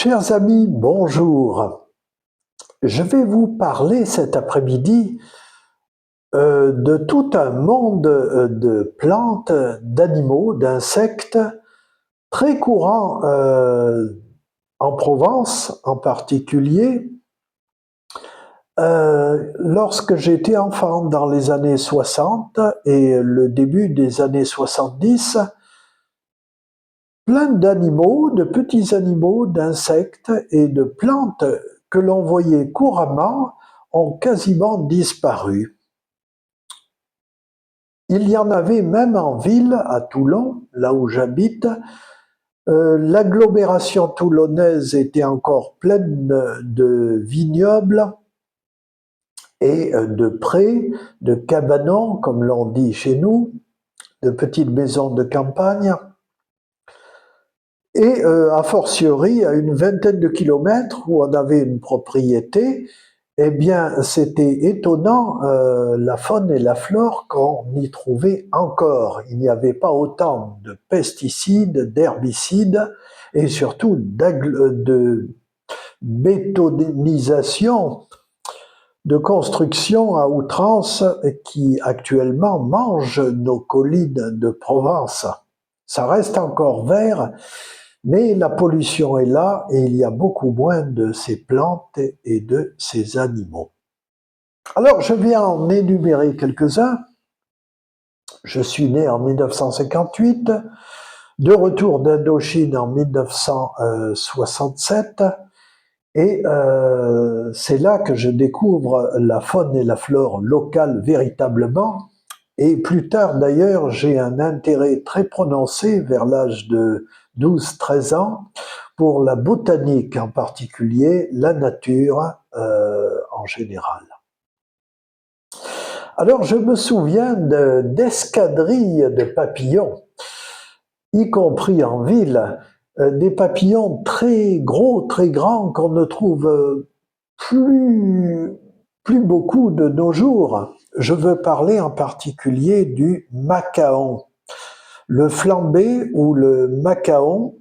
Chers amis, bonjour. Je vais vous parler cet après-midi de tout un monde de plantes, d'animaux, d'insectes très courants en Provence en particulier. Lorsque j'étais enfant dans les années 60 et le début des années 70, plein d'animaux, de petits animaux, d'insectes et de plantes que l'on voyait couramment ont quasiment disparu. Il y en avait même en ville, à Toulon, là où j'habite. L'agglomération toulonnaise était encore pleine de vignobles et de prés, de cabanons, comme l'on dit chez nous, de petites maisons de campagne. Et a fortiori, à une vingtaine de kilomètres où on avait une propriété, eh bien, c'était étonnant la faune et la flore qu'on y trouvait encore. Il n'y avait pas autant de pesticides, d'herbicides et surtout de bétonisation, de construction à outrance qui actuellement mange nos collines de Provence. Ça reste encore vert, mais la pollution est là et il y a beaucoup moins de ces plantes et de ces animaux. Alors, je viens en énumérer quelques-uns. Je suis né en 1958, de retour d'Indochine en 1967, et c'est là que je découvre la faune et la flore locale véritablement. Et plus tard, d'ailleurs, j'ai un intérêt très prononcé vers l'âge de 12-13 ans pour la botanique en particulier, la nature en général. Alors, je me souviens d'escadrilles de papillons, y compris en ville, des papillons très gros, très grands qu'on ne trouve plus beaucoup de nos jours. Je veux parler en particulier du macaon. Le flambé ou le macaon,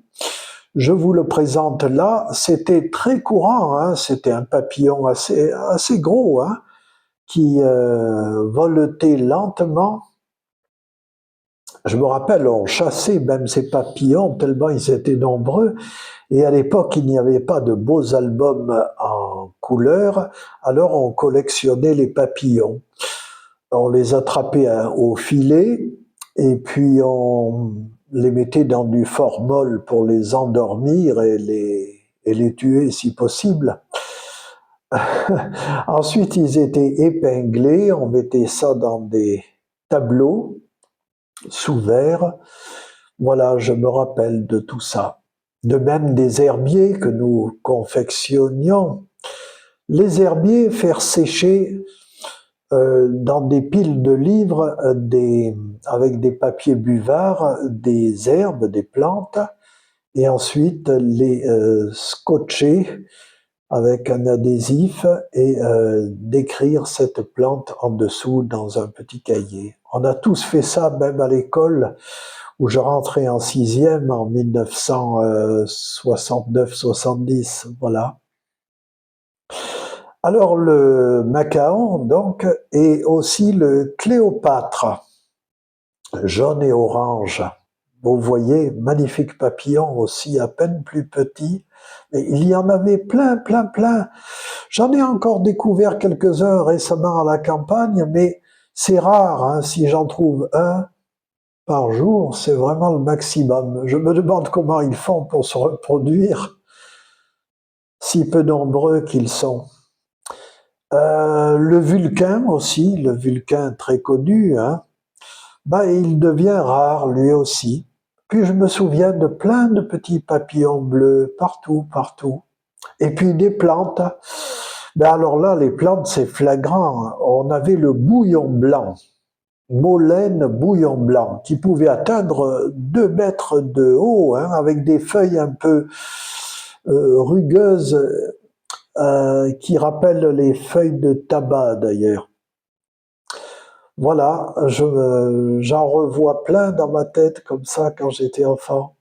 je vous le présente là, c'était très courant, hein, c'était un papillon assez gros, hein, qui voletait lentement. Je me rappelle, on chassait même ces papillons tellement ils étaient nombreux. Et à l'époque, il n'y avait pas de beaux albums en couleur, alors on collectionnait les papillons. On les attrapait au filet et puis on les mettait dans du formol pour les endormir et les tuer si possible. Ensuite, ils étaient épinglés, on mettait ça dans des tableaux sous verre. Voilà, je me rappelle de tout ça. De même des herbiers que nous confectionnions. Les herbiers, faire sécher dans des piles de livres avec des papiers buvards, des herbes, des plantes, et ensuite les scotcher avec un adhésif et d'écrire cette plante en dessous dans un petit cahier. On a tous fait ça, même à l'école, où je rentrais en sixième en 1969-70, voilà. Alors le macaon, donc, et aussi le cléopâtre, jaune et orange. Vous voyez, magnifique papillon aussi, à peine plus petit. Mais il y en avait plein, plein, plein. J'en ai encore découvert quelques-uns récemment à la campagne, mais c'est rare, hein, si j'en trouve un par jour, c'est vraiment le maximum. Je me demande comment ils font pour se reproduire, si peu nombreux qu'ils sont. Le vulcain aussi, le vulcain très connu, hein, il devient rare lui aussi. Puis je me souviens de plein de petits papillons bleus partout, partout. Et puis des plantes. Alors là, les plantes, c'est flagrant. On avait le bouillon blanc, Molène bouillon blanc, qui pouvait atteindre 2 mètres de haut, hein, avec des feuilles un peu rugueuses, qui rappellent les feuilles de tabac d'ailleurs. Voilà, j'en revois plein dans ma tête comme ça quand j'étais enfant.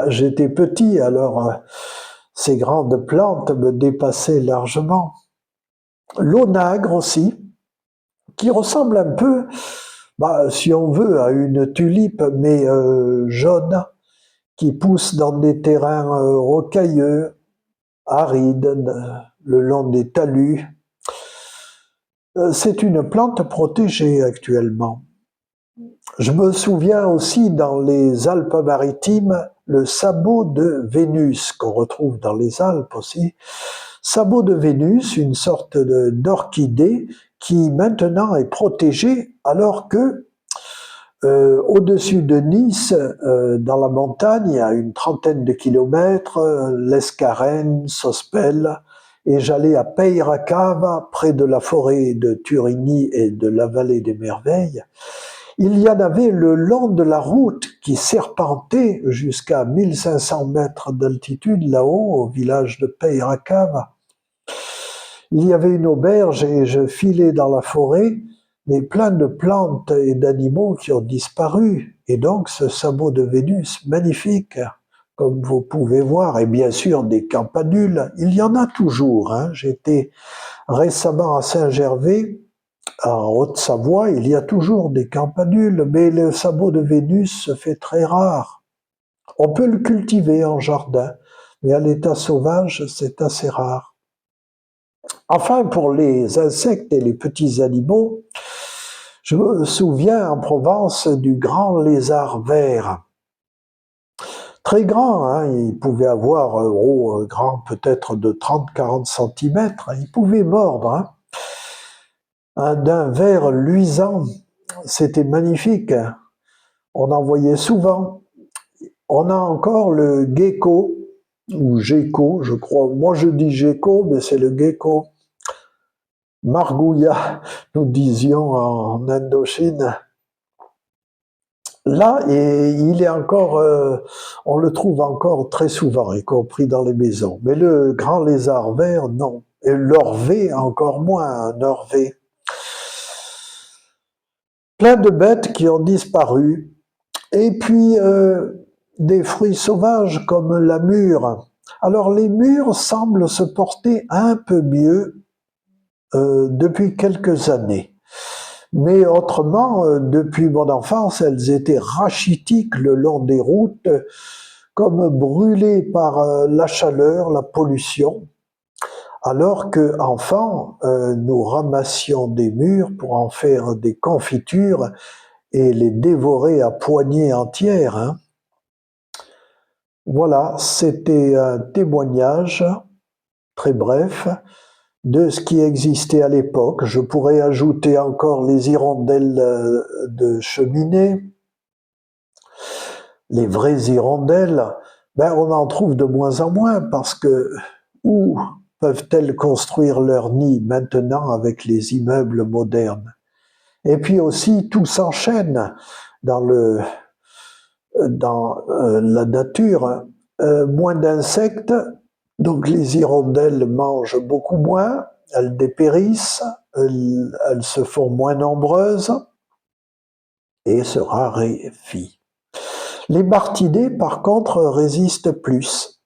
J'étais petit alors, ces grandes plantes me dépassaient largement. L'onagre aussi, qui ressemble un peu, si on veut, à une tulipe, mais jaune, qui pousse dans des terrains rocailleux, arides, le long des talus. C'est une plante protégée actuellement. Je me souviens aussi dans les Alpes-Maritimes, le sabot de Vénus, qu'on retrouve dans les Alpes aussi. Sabot de Vénus, une sorte d'orchidée qui maintenant est protégée alors que au-dessus de Nice, dans la montagne, à une trentaine de kilomètres, l'Escarène, Sospel, et j'allais à Peyre-à-Cave, près de la forêt de Turigny et de la vallée des Merveilles. Il y en avait le long de la route qui serpentait jusqu'à 1500 mètres d'altitude, là-haut, au village de Peyre-à-Cave. Il y avait une auberge et je filais dans la forêt, mais plein de plantes et d'animaux qui ont disparu. Et donc ce sabot de Vénus, magnifique, comme vous pouvez voir, et bien sûr des campanules, il y en a toujours. J'étais récemment à Saint-Gervais, en Haute-Savoie, il y a toujours des campanules, mais le sabot de Vénus se fait très rare. On peut le cultiver en jardin, mais à l'état sauvage, c'est assez rare. Enfin, pour les insectes et les petits animaux, je me souviens en Provence du grand lézard vert. Très grand, il pouvait avoir grand peut-être de 30-40 cm, il pouvait mordre. D'un vert luisant, c'était magnifique. On en voyait souvent. On a encore le gecko, ou gecko, je crois. Moi je dis gecko, mais c'est le gecko. Margouilla, nous disions en Indochine. Là, et il est encore, on le trouve encore très souvent, y compris dans les maisons. Mais le grand lézard vert, non. Et l'orvet, encore moins, un orvet. Plein de bêtes qui ont disparu. Et puis, des fruits sauvages comme la mûre. Alors, les mûres semblent se porter un peu mieux depuis quelques années. Mais autrement, depuis mon enfance, elles étaient rachitiques le long des routes, comme brûlées par la chaleur, la pollution. Alors que, enfants, nous ramassions des mûres pour en faire des confitures et les dévorer à poignées entières. Voilà, c'était un témoignage très bref de ce qui existait à l'époque. Je pourrais ajouter encore les hirondelles de cheminée, les vraies hirondelles. On en trouve de moins en moins parce que où peuvent-elles construire leur nid maintenant avec les immeubles modernes? Et puis aussi, tout s'enchaîne dans la nature. Moins d'insectes, donc les hirondelles mangent beaucoup moins, elles dépérissent, elles se font moins nombreuses et se raréfient. Les martinets, par contre, résistent plus.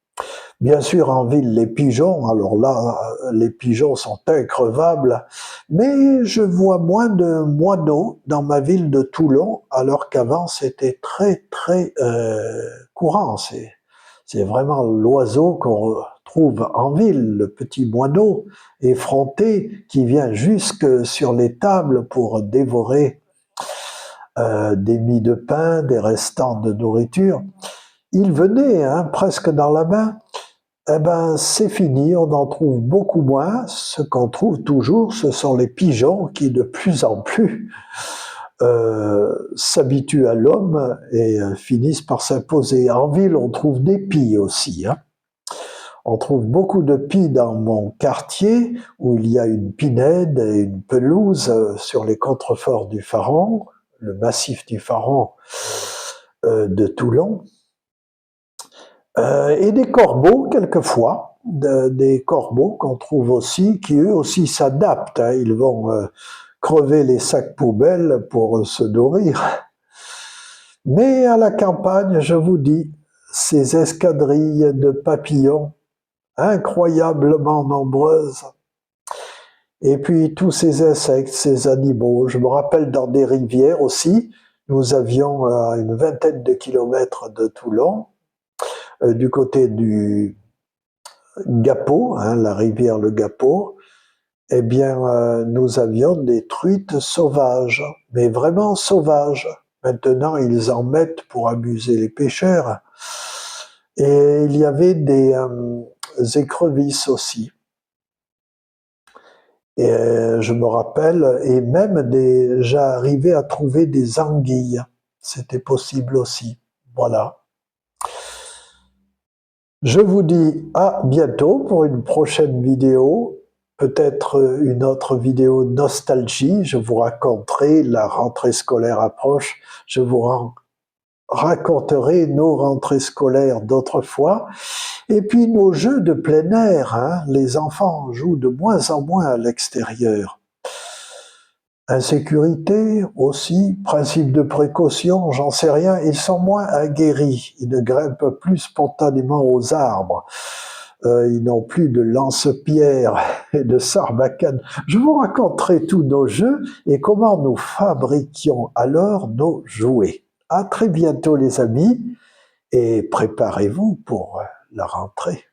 Bien sûr, en ville, les pigeons, alors là, les pigeons sont increvables, mais je vois moins de moineaux dans ma ville de Toulon, alors qu'avant, c'était très, très courant. C'est vraiment l'oiseau qu'on trouve en ville, le petit moineau effronté qui vient jusque sur les tables pour dévorer des mie de pain, des restants de nourriture. Il venait presque dans la main. C'est fini, on en trouve beaucoup moins. Ce qu'on trouve toujours, ce sont les pigeons qui de plus en plus s'habituent à l'homme et finissent par s'imposer. En ville, on trouve des pies aussi. On trouve beaucoup de pies dans mon quartier, où il y a une pinède et une pelouse sur les contreforts du Faron, le massif du Faron de Toulon. Et des corbeaux, quelquefois, des corbeaux qu'on trouve aussi, qui eux aussi s'adaptent. Ils vont crever les sacs poubelles pour se nourrir. Mais à la campagne, je vous dis, ces escadrilles de papillons incroyablement nombreuses. Et puis tous ces insectes, ces animaux. Je me rappelle dans des rivières aussi, nous avions à une vingtaine de kilomètres de Toulon, du côté du Gapeau, hein, la rivière le Gapeau, eh bien, nous avions des truites sauvages, mais vraiment sauvages. Maintenant, ils en mettent pour amuser les pêcheurs. Et il y avait des écrevisses aussi. Et je me rappelle, et même j'arrivais à trouver des anguilles. C'était possible aussi. Voilà. Je vous dis à bientôt pour une prochaine vidéo, peut-être une autre vidéo nostalgie. Je vous raconterai, la rentrée scolaire approche, je vous raconterai nos rentrées scolaires d'autrefois. Et puis nos jeux de plein air, hein. Les enfants jouent de moins en moins à l'extérieur. Insécurité aussi, principe de précaution, j'en sais rien, ils sont moins aguerris, ils ne grimpent plus spontanément aux arbres, ils n'ont plus de lance-pierre et de sarbacane. Je vous raconterai tous nos jeux et comment nous fabriquions alors nos jouets. À très bientôt les amis et préparez-vous pour la rentrée.